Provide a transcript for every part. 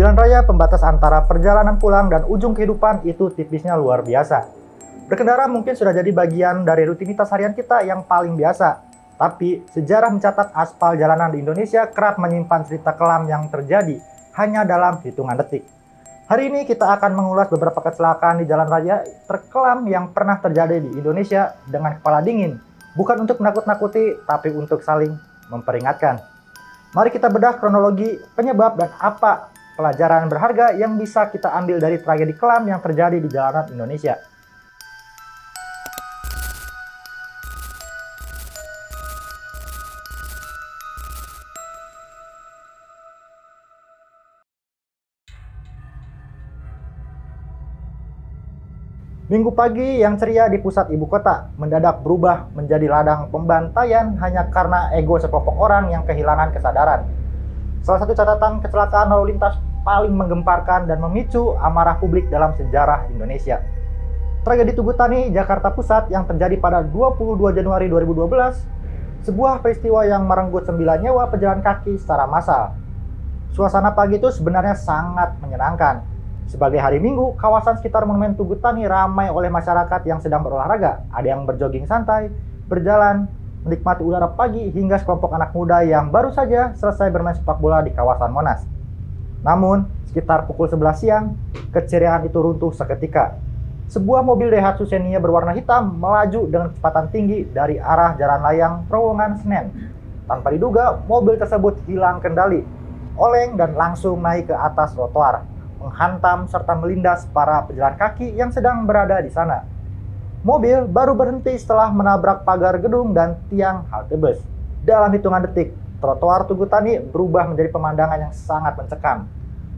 jalan raya, pembatas antara perjalanan pulang dan ujung kehidupan itu tipisnya luar biasa. Berkendara mungkin sudah jadi bagian dari rutinitas harian kita yang paling biasa. Tapi, sejarah mencatat aspal jalanan di Indonesia kerap menyimpan cerita kelam yang terjadi hanya dalam hitungan detik. Hari ini kita akan mengulas beberapa kecelakaan di jalan raya terkelam yang pernah terjadi di Indonesia dengan kepala dingin. Bukan untuk menakut-nakuti, tapi untuk saling memperingatkan. Mari kita bedah kronologi, penyebab, dan apa pelajaran berharga yang bisa kita ambil dari tragedi kelam yang terjadi di jalanan Indonesia. Minggu pagi yang ceria di pusat ibu kota mendadak berubah menjadi ladang pembantaian hanya karena ego sekelompok orang yang kehilangan kesadaran. Salah satu catatan kecelakaan lalu lintas paling menggemparkan dan memicu amarah publik dalam sejarah Indonesia. Tragedi Tugu Tani, Jakarta Pusat yang terjadi pada 22 Januari 2012, sebuah peristiwa yang merenggut 9 nyawa pejalan kaki secara massal. Suasana pagi itu sebenarnya sangat menyenangkan. Sebagai hari Minggu, kawasan sekitar Monumen Tugu Tani ramai oleh masyarakat yang sedang berolahraga. Ada yang berjogging santai, berjalan, menikmati udara pagi, hingga sekelompok anak muda yang baru saja selesai bermain sepak bola di kawasan Monas. Namun, sekitar pukul 11 siang, keceriaan itu runtuh seketika. Sebuah mobil Daihatsu Xenia berwarna hitam melaju dengan kecepatan tinggi dari arah jalan layang Terowongan Senen. Tanpa diduga, mobil tersebut hilang kendali, oleng dan langsung naik ke atas trotoar, menghantam serta melindas para pejalan kaki yang sedang berada di sana. Mobil baru berhenti setelah menabrak pagar gedung dan tiang halte bus. Dalam hitungan detik, trotoar Tugu Tani berubah menjadi pemandangan yang sangat mencekam.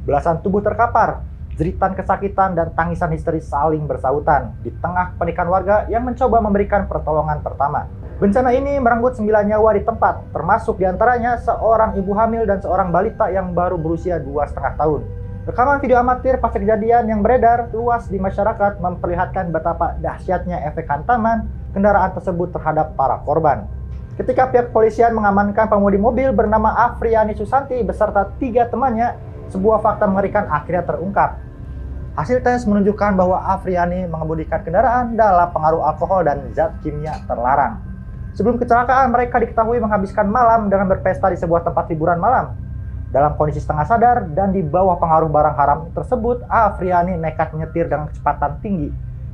Belasan tubuh terkapar, jeritan kesakitan dan tangisan histeris saling bersautan di tengah kepanikan warga yang mencoba memberikan pertolongan pertama. Bencana ini merenggut 9 nyawa di tempat, termasuk diantaranya seorang ibu hamil dan seorang balita yang baru berusia 2,5 tahun. Rekaman video amatir pasca kejadian yang beredar luas di masyarakat memperlihatkan betapa dahsyatnya efek hantaman kendaraan tersebut terhadap para korban. Ketika pihak kepolisian mengamankan pengemudi mobil bernama Afriani Susanti beserta 3 temannya, sebuah fakta mengerikan akhirnya terungkap. Hasil tes menunjukkan bahwa Afriani mengemudikan kendaraan dalam pengaruh alkohol dan zat kimia terlarang. Sebelum kecelakaan, mereka diketahui menghabiskan malam dengan berpesta di sebuah tempat hiburan malam. Dalam kondisi setengah sadar dan di bawah pengaruh barang haram tersebut, Afriani nekat menyetir dengan kecepatan tinggi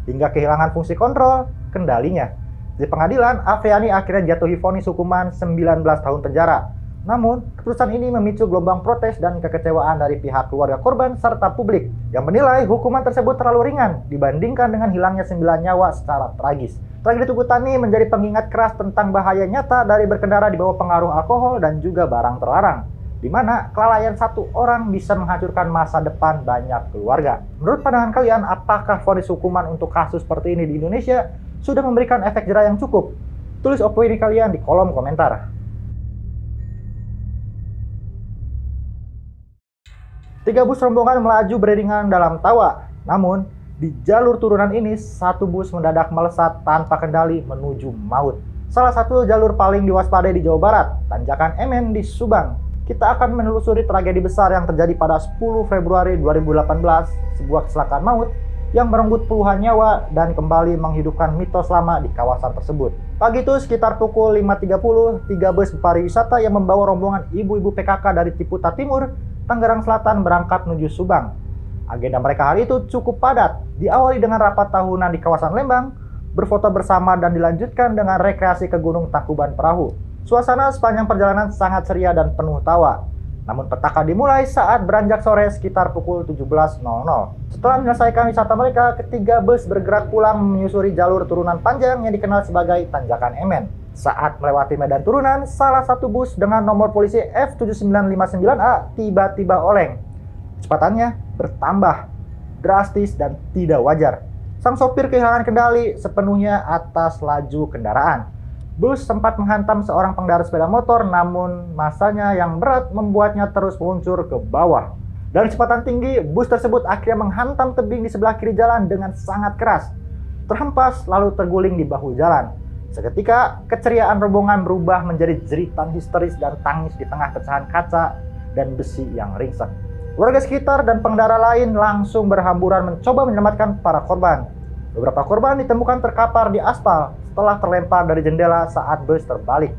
hingga kehilangan fungsi kontrol kendalinya. Di pengadilan, Afriani akhirnya jatuhi vonis hukuman 19 tahun penjara. Namun, keputusan ini memicu gelombang protes dan kekecewaan dari pihak keluarga korban serta publik yang menilai hukuman tersebut terlalu ringan dibandingkan dengan hilangnya 9 nyawa secara tragis. Tragedi Tugu Tani menjadi pengingat keras tentang bahaya nyata dari berkendara di bawah pengaruh alkohol dan juga barang terlarang, di mana kelalaian satu orang bisa menghancurkan masa depan banyak keluarga. Menurut pandangan kalian, apakah vonis hukuman untuk kasus seperti ini di Indonesia sudah memberikan efek jera yang cukup? Tulis opini kalian di kolom komentar. 3 bus rombongan melaju beriringan dalam tawa. Namun, di jalur turunan ini, satu bus mendadak melesat tanpa kendali menuju maut. Salah satu jalur paling diwaspadai di Jawa Barat, Tanjakan Emen di Subang. Kita akan menelusuri tragedi besar yang terjadi pada 10 Februari 2018, sebuah kecelakaan maut yang merenggut puluhan nyawa dan kembali menghidupkan mitos lama di kawasan tersebut. Pagi itu sekitar pukul 5.30, 3 bus pariwisata yang membawa rombongan ibu-ibu PKK dari Ciputa Timur, Tangerang Selatan berangkat menuju Subang. Agenda mereka hari itu cukup padat, diawali dengan rapat tahunan di kawasan Lembang, berfoto bersama dan dilanjutkan dengan rekreasi ke Gunung Tangkuban Perahu. Suasana sepanjang perjalanan sangat ceria dan penuh tawa. Namun petaka dimulai saat beranjak sore sekitar pukul 17.00. Setelah menyelesaikan wisata mereka, ketiga bus bergerak pulang menyusuri jalur turunan panjang yang dikenal sebagai Tanjakan Emen. Saat melewati medan turunan, salah satu bus dengan nomor polisi F7959A tiba-tiba oleng. Kecepatannya bertambah drastis dan tidak wajar. Sang sopir kehilangan kendali sepenuhnya atas laju kendaraan. Bus sempat menghantam seorang pengendara sepeda motor, namun massanya yang berat membuatnya terus meluncur ke bawah. Dengan kecepatan tinggi, bus tersebut akhirnya menghantam tebing di sebelah kiri jalan dengan sangat keras. Terhempas lalu terguling di bahu jalan. Seketika, keceriaan rombongan berubah menjadi jeritan histeris dan tangis di tengah pecahan kaca dan besi yang ringsek. Warga sekitar dan pengendara lain langsung berhamburan mencoba menyelamatkan para korban. Beberapa korban ditemukan terkapar di aspal setelah terlempar dari jendela saat bus terbalik.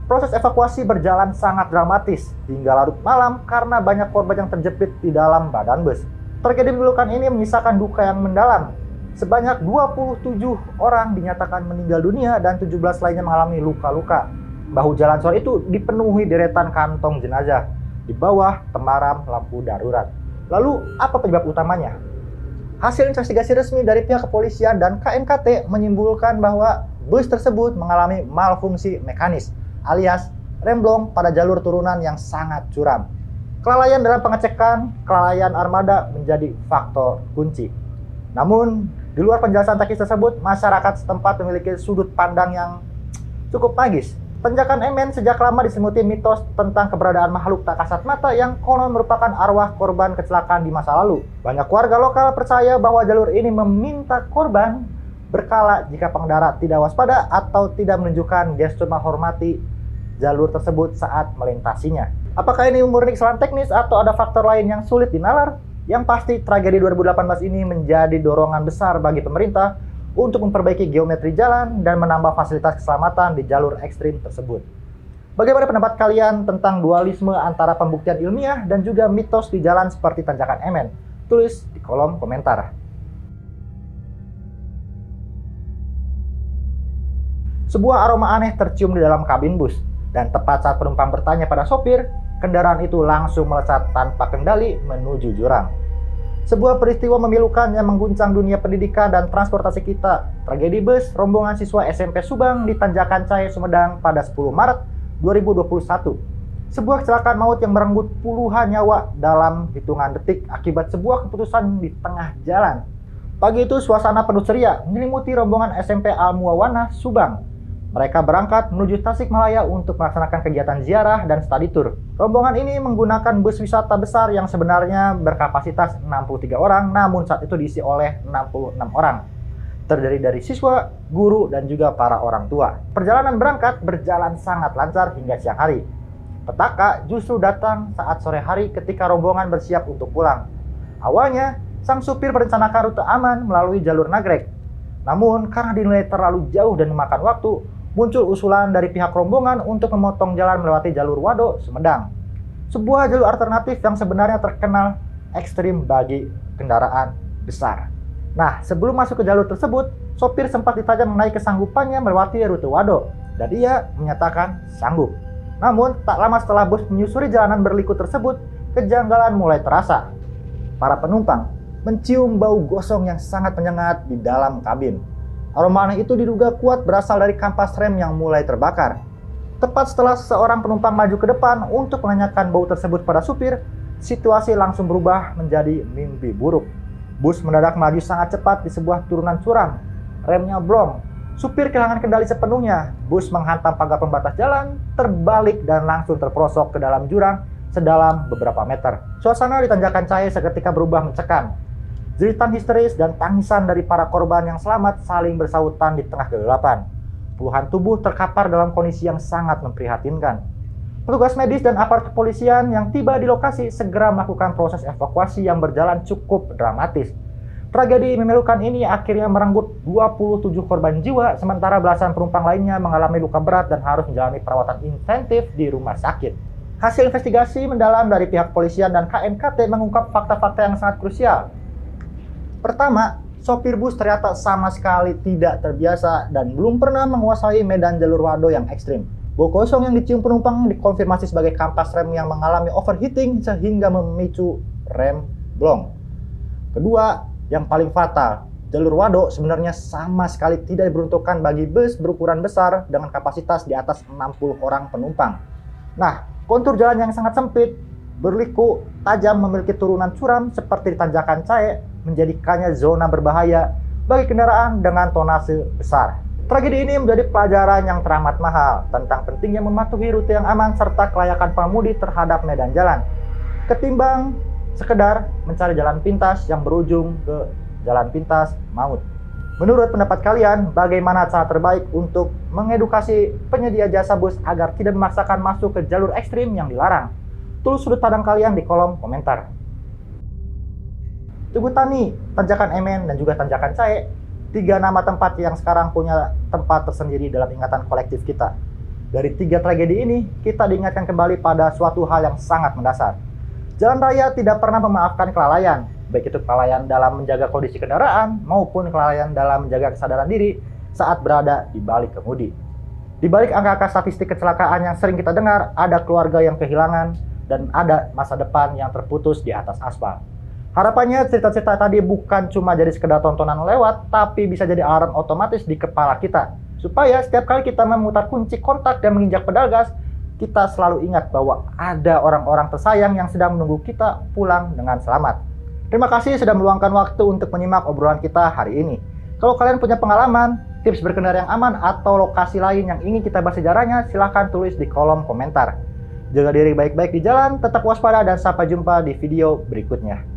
Proses evakuasi berjalan sangat dramatis hingga larut malam karena banyak korban yang terjepit di dalam badan bus. Tragedi memilukan ini menyisakan duka yang mendalam. Sebanyak 27 orang dinyatakan meninggal dunia dan 17 lainnya mengalami luka-luka. Bahu jalan sore itu dipenuhi deretan kantong jenazah di bawah temaram lampu darurat. Lalu apa penyebab utamanya? Hasil investigasi resmi dari pihak kepolisian dan KNKT menyimpulkan bahwa bus tersebut mengalami malfungsi mekanis alias remblong pada jalur turunan yang sangat curam. Kelalaian dalam pengecekan kelalaian armada menjadi faktor kunci. Namun, di luar penjelasan teknis tersebut, masyarakat setempat memiliki sudut pandang yang cukup magis. Tanjakan MN sejak lama diselimuti mitos tentang keberadaan makhluk tak kasat mata yang konon merupakan arwah korban kecelakaan di masa lalu. Banyak warga lokal percaya bahwa jalur ini meminta korban berkala jika pengendara tidak waspada atau tidak menunjukkan gestur menghormati jalur tersebut saat melintasinya. Apakah ini murni kesalahan teknis atau ada faktor lain yang sulit dinalar? Yang pasti tragedi 2018 ini menjadi dorongan besar bagi pemerintah untuk memperbaiki geometri jalan dan menambah fasilitas keselamatan di jalur ekstrim tersebut. Bagaimana pendapat kalian tentang dualisme antara pembuktian ilmiah dan juga mitos di jalan seperti tanjakan MN? Tulis di kolom komentar. Sebuah aroma aneh tercium di dalam kabin bus, dan tepat saat penumpang bertanya pada sopir, kendaraan itu langsung melesat tanpa kendali menuju jurang. Sebuah peristiwa memilukan yang mengguncang dunia pendidikan dan transportasi kita. Tragedi bus rombongan siswa SMP Subang di Tanjakan Cahaya, Sumedang pada 10 Maret 2021. Sebuah kecelakaan maut yang merenggut puluhan nyawa dalam hitungan detik akibat sebuah keputusan di tengah jalan. Pagi itu suasana penuh ceria menyelimuti rombongan SMP Al Muawana Subang. Mereka berangkat menuju Tasikmalaya untuk melaksanakan kegiatan ziarah dan study tour. Rombongan ini menggunakan bus wisata besar yang sebenarnya berkapasitas 63 orang, namun saat itu diisi oleh 66 orang. Terdiri dari siswa, guru, dan juga para orang tua. Perjalanan berangkat berjalan sangat lancar hingga siang hari. Petaka justru datang saat sore hari ketika rombongan bersiap untuk pulang. Awalnya, sang supir merencanakan rute aman melalui jalur Nagrek. Namun, karena dinilai terlalu jauh dan memakan waktu, muncul usulan dari pihak rombongan untuk memotong jalan melewati jalur Wado, Sumedang. Sebuah jalur alternatif yang sebenarnya terkenal ekstrim bagi kendaraan besar. Nah, sebelum masuk ke jalur tersebut, sopir sempat ditanya mengenai kesanggupannya melewati rute Wado, dan ia menyatakan sanggup. Namun, tak lama setelah bus menyusuri jalanan berliku tersebut, kejanggalan mulai terasa. Para penumpang mencium bau gosong yang sangat menyengat di dalam kabin. Aroma aneh itu diduga kuat berasal dari kampas rem yang mulai terbakar. Tepat setelah seorang penumpang maju ke depan untuk menanyakan bau tersebut pada supir, situasi langsung berubah menjadi mimpi buruk. Bus mendadak maju sangat cepat di sebuah turunan curam. Remnya blong. Supir kehilangan kendali sepenuhnya. Bus menghantam pagar pembatas jalan, terbalik dan langsung terperosok ke dalam jurang sedalam beberapa meter. Suasana di Tanjakan Cahaya seketika berubah mencekam. Jeritan histeris dan tangisan dari para korban yang selamat saling bersautan di tengah kegelapan. Puluhan tubuh terkapar dalam kondisi yang sangat memprihatinkan. Petugas medis dan aparat kepolisian yang tiba di lokasi segera melakukan proses evakuasi yang berjalan cukup dramatis. Tragedi memilukan ini akhirnya merenggut 27 korban jiwa, sementara belasan penumpang lainnya mengalami luka berat dan harus menjalani perawatan intensif di rumah sakit. Hasil investigasi mendalam dari pihak kepolisian dan KNKT mengungkap fakta-fakta yang sangat krusial. Pertama, sopir bus ternyata sama sekali tidak terbiasa dan belum pernah menguasai medan jalur Wado yang ekstrim. Bau kosong yang dicium penumpang dikonfirmasi sebagai kampas rem yang mengalami overheating sehingga memicu rem blong. Kedua, yang paling fatal, jalur Wado sebenarnya sama sekali tidak diperuntukkan bagi bus berukuran besar dengan kapasitas di atas 60 orang penumpang. Nah, kontur jalan yang sangat sempit, berliku, tajam, memiliki turunan curam seperti di Tanjakan Cahaya menjadikannya zona berbahaya bagi kendaraan dengan tonase besar. Tragedi ini menjadi pelajaran yang teramat mahal tentang pentingnya mematuhi rute yang aman serta kelayakan pengemudi terhadap medan jalan, ketimbang sekedar mencari jalan pintas yang berujung ke jalan pintas maut. Menurut pendapat kalian, bagaimana cara terbaik untuk mengedukasi penyedia jasa bus agar tidak memaksakan masuk ke jalur ekstrim yang dilarang? Tulis sudut pandang kalian di kolom komentar. Tugutani, Tanjakan Emen, dan juga Tanjakan Cae, 3 nama tempat yang sekarang punya tempat tersendiri dalam ingatan kolektif kita. Dari 3 tragedi ini, kita diingatkan kembali pada suatu hal yang sangat mendasar. Jalan raya tidak pernah memaafkan kelalaian, baik itu kelalaian dalam menjaga kondisi kendaraan maupun kelalaian dalam menjaga kesadaran diri saat berada di balik kemudi. Di balik angka-angka statistik kecelakaan yang sering kita dengar, ada keluarga yang kehilangan dan ada masa depan yang terputus di atas aspal. Harapannya cerita-cerita tadi bukan cuma jadi sekedar tontonan lewat, tapi bisa jadi alarm otomatis di kepala kita. Supaya setiap kali kita memutar kunci kontak dan menginjak pedal gas, kita selalu ingat bahwa ada orang-orang tersayang yang sedang menunggu kita pulang dengan selamat. Terima kasih sudah meluangkan waktu untuk menyimak obrolan kita hari ini. Kalau kalian punya pengalaman, tips berkendara yang aman, atau lokasi lain yang ingin kita bahas sejarahnya, silahkan tulis di kolom komentar. Jaga diri baik-baik di jalan, tetap waspada, dan sampai jumpa di video berikutnya.